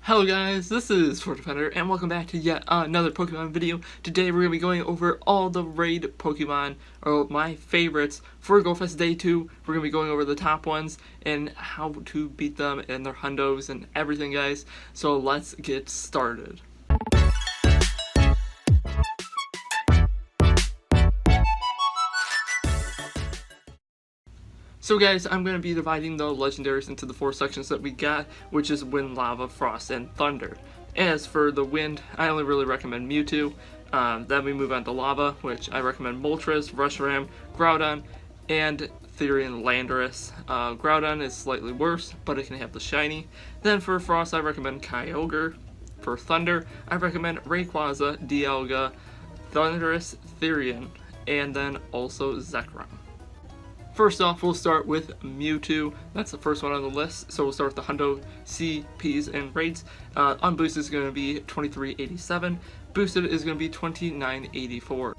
Hello guys, this is FortDefender, and welcome back to yet another Pokemon video. Today we're going to be going over all the raid Pokemon, or my favorites, for GoFest Day 2. We're going to be going over the top ones, and how to beat them, and their hundos, and everything guys. So let's get started. So guys, I'm going to be dividing the legendaries into the four sections that we got, which is Wind, Lava, Frost, and Thunder. As for the Wind, I only really recommend Mewtwo. Then we move on to Lava, which I recommend Moltres, Reshiram, Groudon, and Therian Landorus. Groudon is slightly worse, but it can have the shiny. Then for Frost, I recommend Kyogre. For Thunder, I recommend Rayquaza, Dialga, Thundurus, Therian, and then also Zekrom. First off, we'll start with Mewtwo. That's the first one on the list. So we'll start with the Hundo CPs and raids. Unboosted is going to be 2387. Boosted is going to be 2984.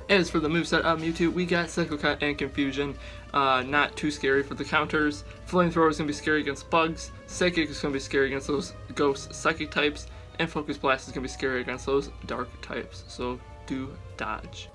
As for the moveset of Mewtwo, we got Psycho Cut and Confusion. Not too scary for the counters. Flamethrower is going to be scary against bugs. Psychic is going to be scary against those ghost psychic types. And Focus Blast is going to be scary against those dark types. So do dodge.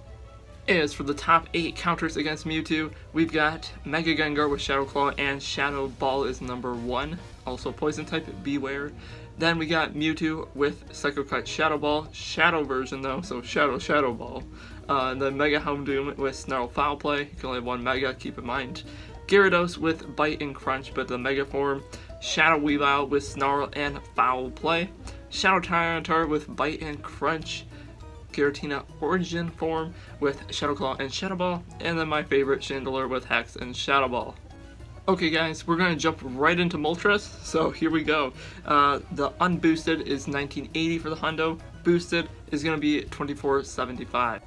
As for the top 8 counters against Mewtwo, we've got Mega Gengar with Shadow Claw and Shadow Ball is number 1. Also Poison type, beware. Then we got Mewtwo with Psycho Cut Shadow Ball, Shadow version though, so Shadow Ball. Then Mega Houndoom with Snarl Foul Play, you can only have 1 Mega, keep in mind. Gyarados with Bite and Crunch, but the Mega form. Shadow Weavile with Snarl and Foul Play. Shadow Tyranitar with Bite and Crunch. Giratina Origin form with Shadow Claw and Shadow Ball, and then my favorite Chandelure with Hex and Shadow Ball. Okay guys, we're going to jump right into Moltres, so here we go. The unboosted is 1980 for the Hundo, boosted is going to be 2475.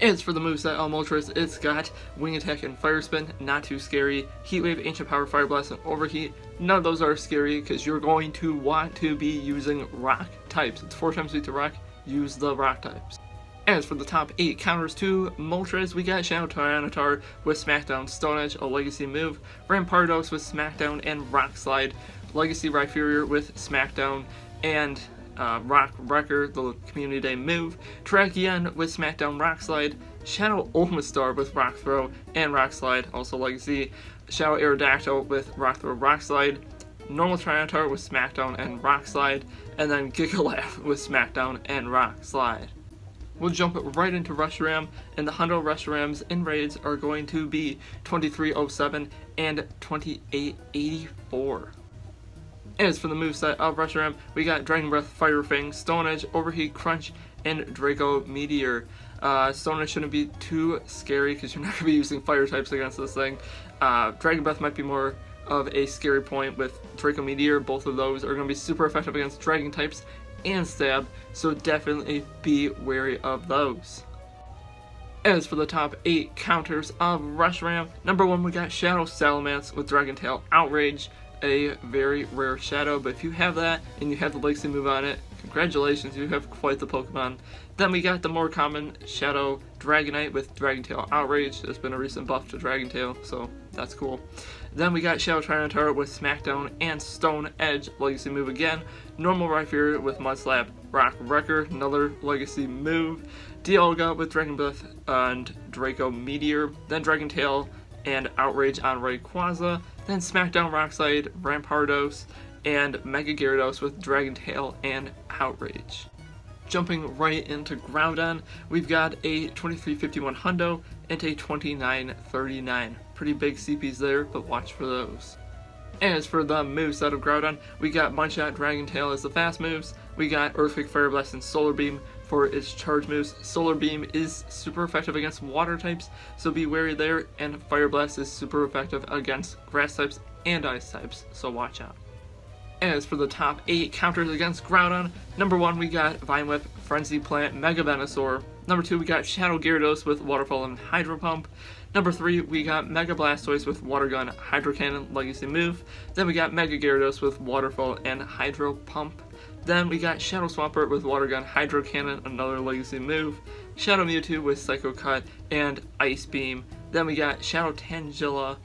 As for the moveset on Moltres, it's got Wing Attack and Fire Spin, not too scary. Heat Wave, Ancient Power, Fire Blast, and Overheat, none of those are scary because you're going to want to be using rock types. It's 4 times weak to rock. Use the rock types. As for the top 8 counters to Moltres, we got Shadow Tyranitar with Smackdown Stone Edge, a legacy move, Rampardos with Smackdown and Rock Slide, Legacy Rhyperior with Smackdown and Rock Wrecker, the Community Day move, Terrakion with Smackdown Rock Slide, Shadow Omastar with Rock Throw and Rock Slide, also legacy, Shadow Aerodactyl with Rock Throw, Rock Slide, Normal Tyranitar with Smackdown and Rock Slide, and then Gigalith with Smackdown and Rock Slide. We'll jump right into Reshiram, and the Hundo Reshirams in raids are going to be 2307 and 2884. As for the moveset of Reshiram, we got Dragon Breath, Fire Fang, Stone Edge, Overheat, Crunch, and Draco Meteor. Stone Edge shouldn't be too scary because you're not going to be using fire types against this thing. Dragon Breath might be more of a scary point with Draco Meteor. Both of those are going to be super effective against dragon types and stab, so definitely be wary of those. As for the top 8 counters of Reshiram, number 1 we got Shadow Salamence with Dragon Tail Outrage, a very rare shadow, but if you have that and you have the legacy move on it, congratulations, you have quite the Pokemon. Then we got the more common Shadow Dragonite with Dragon Tail Outrage. There's been a recent buff to Dragon Tail, so that's cool. Then we got Shadow Tyranitar with Smackdown and Stone Edge, legacy move again. Normal Rhyperior with Mud Slap, Rock Wrecker, another legacy move. Dialga with Dragon Breath and Draco Meteor. Then Dragon Tail and Outrage on Rayquaza. Then Smackdown, Rock Slide, Rampardos, and Mega Gyarados with Dragon Tail and Outrage. Jumping right into Groudon, we've got a 2351 Hundo and a 2939. Pretty big CPs there, but watch for those. As for the moveset of Groudon, we got Mudshot, Dragon Tail as the fast moves. We got Earthquake, Fire Blast, and Solar Beam for its charge moves. Solar Beam is super effective against water types, so be wary there, and Fire Blast is super effective against grass types and ice types, so watch out. As for the top 8 counters against Groudon, number 1 we got Vine Whip, Frenzy Plant, Mega Venusaur. Number 2 we got Shadow Gyarados with Waterfall and Hydro Pump. Number 3 we got Mega Blastoise with Water Gun, Hydro Cannon, legacy move. Then we got Mega Gyarados with Waterfall and Hydro Pump. Then we got Shadow Swampert with Water Gun, Hydro Cannon, another legacy move. Shadow Mewtwo with Psycho Cut and Ice Beam. Then we got Shadow Tangrowth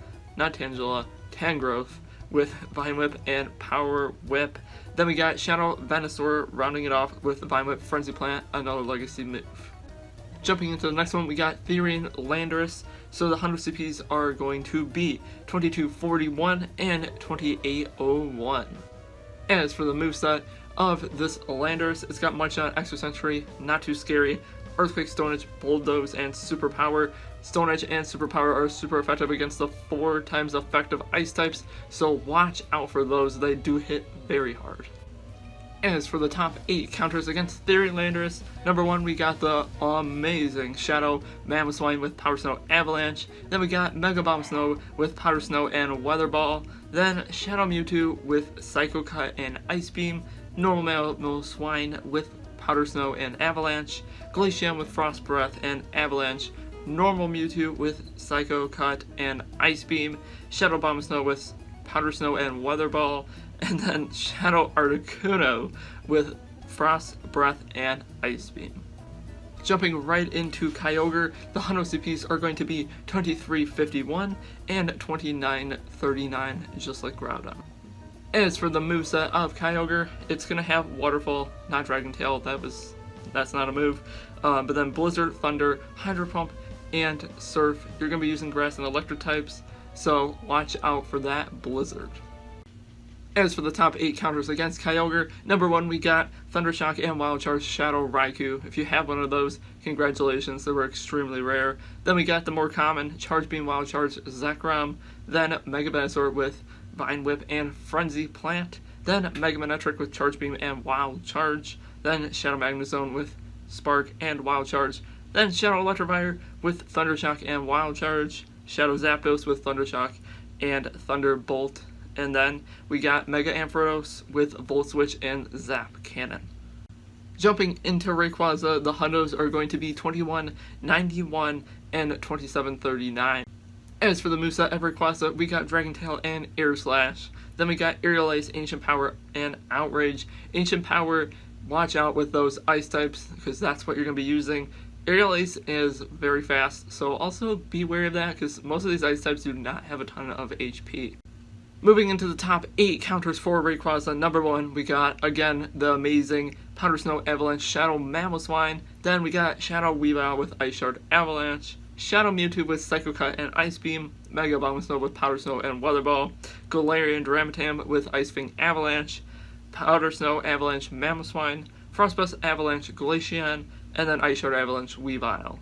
with Vine Whip and Power Whip. Then we got Shadow Venusaur rounding it off with Vine Whip, Frenzy Plant, another legacy move. Jumping into the next one, we got Therian Landorus. So the 100 CPs are going to be 2241 and 2801. As for the moveset of this Landorus, it's got Mudshot, Extra Sentry, Not Too Scary, Earthquake, Stone Edge, Bulldoze, and Superpower. Stone Edge and Superpower are super effective against the 4 times effective Ice types, so watch out for those, they do hit very hard. As for the top 8 counters against Therian Landorus, number 1 we got the amazing Shadow Mamoswine with Powder Snow Avalanche, then we got Mega Bomb Snow with Powder Snow and Weather Ball, then Shadow Mewtwo with Psycho Cut and Ice Beam, Normal Mamoswine with Powder Snow and Avalanche, Glaceon with Frost Breath and Avalanche, Normal Mewtwo with Psycho Cut and Ice Beam, Shadow Bomb Snow with Powder Snow and Weather Ball, and then Shadow Articuno with Frost Breath and Ice Beam. Jumping right into Kyogre, the 100 CPs are going to be 2351 and 2939, just like Groudon. As for the moveset of Kyogre, it's going to have Waterfall, not Dragon Tail, that's not a move, but then Blizzard, Thunder, Hydro Pump, and Surf. You're going to be using Grass and Electric types, so watch out for that Blizzard. As for the top 8 counters against Kyogre, number 1 we got Thunder Shock and Wild Charge Shadow Raikou. If you have one of those, congratulations, they were extremely rare. Then we got the more common Charge Beam Wild Charge Zekrom, then Mega Venusaur with Vine Whip and Frenzy Plant, then Mega Manectric with Charge Beam and Wild Charge, then Shadow Magnezone with Spark and Wild Charge, then Shadow Electivire with Thunder Shock and Wild Charge, Shadow Zapdos with Thunder Shock and Thunderbolt, and then we got Mega Ampharos with Volt Switch and Zap Cannon. Jumping into Rayquaza, the hundos are going to be 2191 and 2739. As for the moveset of Rayquaza, we got Dragon Tail and Air Slash. Then we got Aerial Ace, Ancient Power, and Outrage. Ancient Power, watch out with those Ice types, because that's what you're going to be using. Aerial Ace is very fast, so also be wary of that, because most of these Ice types do not have a ton of HP. Moving into the top 8 counters for Rayquaza, number 1, we got, again, the amazing Powder Snow Avalanche Shadow Mamoswine. Then we got Shadow Weavile with Ice Shard Avalanche, Shadow Mewtwo with Psycho Cut and Ice Beam, Mega Bomb Snow with Powder Snow and Weather Ball, Galarian Duramatam with Ice Fang Avalanche, Powder Snow Avalanche Mamoswine, Frostburst Avalanche Glaceon, and then Ice Shard Avalanche Weavile.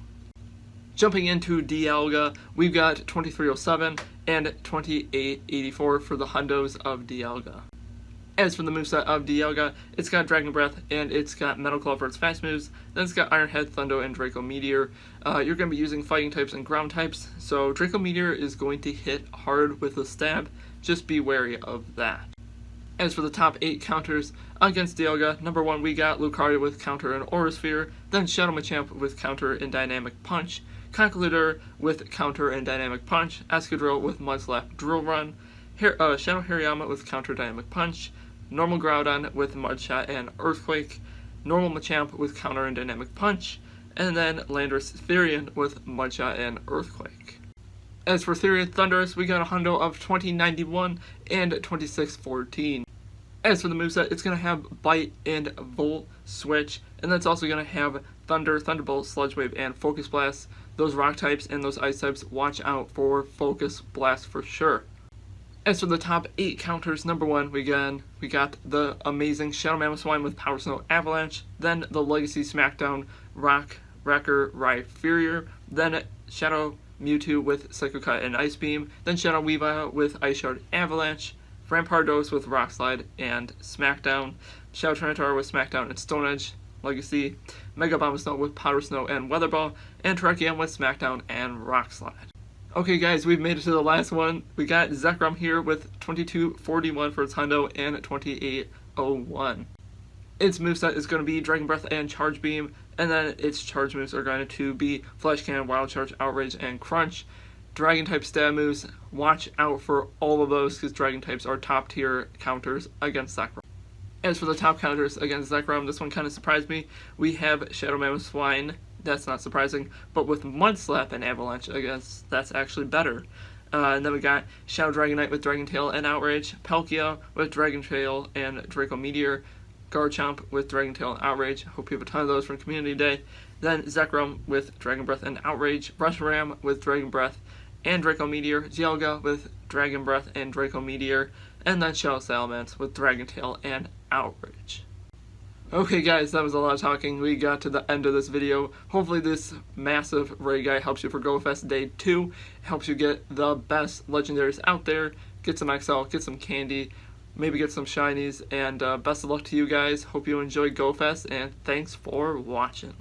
Jumping into Dialga, we've got 2307 and 2884 for the hundos of Dialga. As for the moveset of Dialga, it's got Dragon Breath and it's got Metal Claw for its fast moves, then it's got Iron Head, Thundo, and Draco Meteor. You're going to be using fighting types and ground types, so Draco Meteor is going to hit hard with a stab, just be wary of that. As for the top 8 counters against Dialga, number 1 we got Lucario with Counter and Aura Sphere, then Shadow Machamp with Counter and Dynamic Punch, Conkeldurr with Counter and Dynamic Punch, Escadrille with Mudslap Drill Run, Shadow Hariyama with Counter Dynamic Punch, Normal Groudon with Mudshot and Earthquake, Normal Machamp with Counter and Dynamic Punch, and then Landorus Therian with Mudshot and Earthquake. As for Therian Thundurus, we got a hundo of 2091 and 2614. As for the moveset, it's going to have Bite and Volt Switch, and that's also going to have Thunder, Thunderbolt, Sludge Wave, and Focus Blast. Those rock types and those ice types, watch out for Focus Blast for sure. As for the top 8 counters, number 1, we got the amazing Shadow Mamoswine with Power Snow Avalanche, then the Legacy Smackdown Rock Wrecker Rhyperior, then Shadow Mewtwo with Psycho Cut and Ice Beam, then Shadow Weavile with Ice Shard Avalanche, Rampardos with Rock Slide and Smackdown, Shadow Tyranitar with Smackdown and Stone Edge Legacy, Mega Bomb Snow with Powder Snow and Weather Ball, and Terrakion with Smackdown and Rock Slide. Okay guys, we've made it to the last one. We got Zekrom here with 2241 for its hundo and 2801. Its moveset is going to be Dragon Breath and Charge Beam, and then its charge moves are going to be Flash Cannon, Wild Charge, Outrage, and Crunch. Dragon type stab moves, watch out for all of those because Dragon types are top tier counters against Zekrom. As for the top counters against Zekrom, this one kind of surprised me. We have Shadow Mamoswine, that's not surprising, but with Mudslap and Avalanche, I guess that's actually better. And then we got Shadow Dragonite with Dragon Tail and Outrage, Palkia with Dragon Tail and Draco Meteor, Garchomp with Dragon Tail and Outrage. Hope you have a ton of those from Community Day. Then Zekrom with Dragon Breath and Outrage, Reshiram with Dragon Breath and Draco Meteor, Dialga with Dragon Breath and Draco Meteor, and then Shadow Salamence with Dragon Tail and Outrage. Okay guys, that was a lot of talking. We got to the end of this video. Hopefully this massive Ray Guy helps you for GoFest Day 2. Helps you get the best legendaries out there. Get some XL, get some candy, maybe get some shinies, and best of luck to you guys. Hope you enjoy GoFest, and thanks for watching.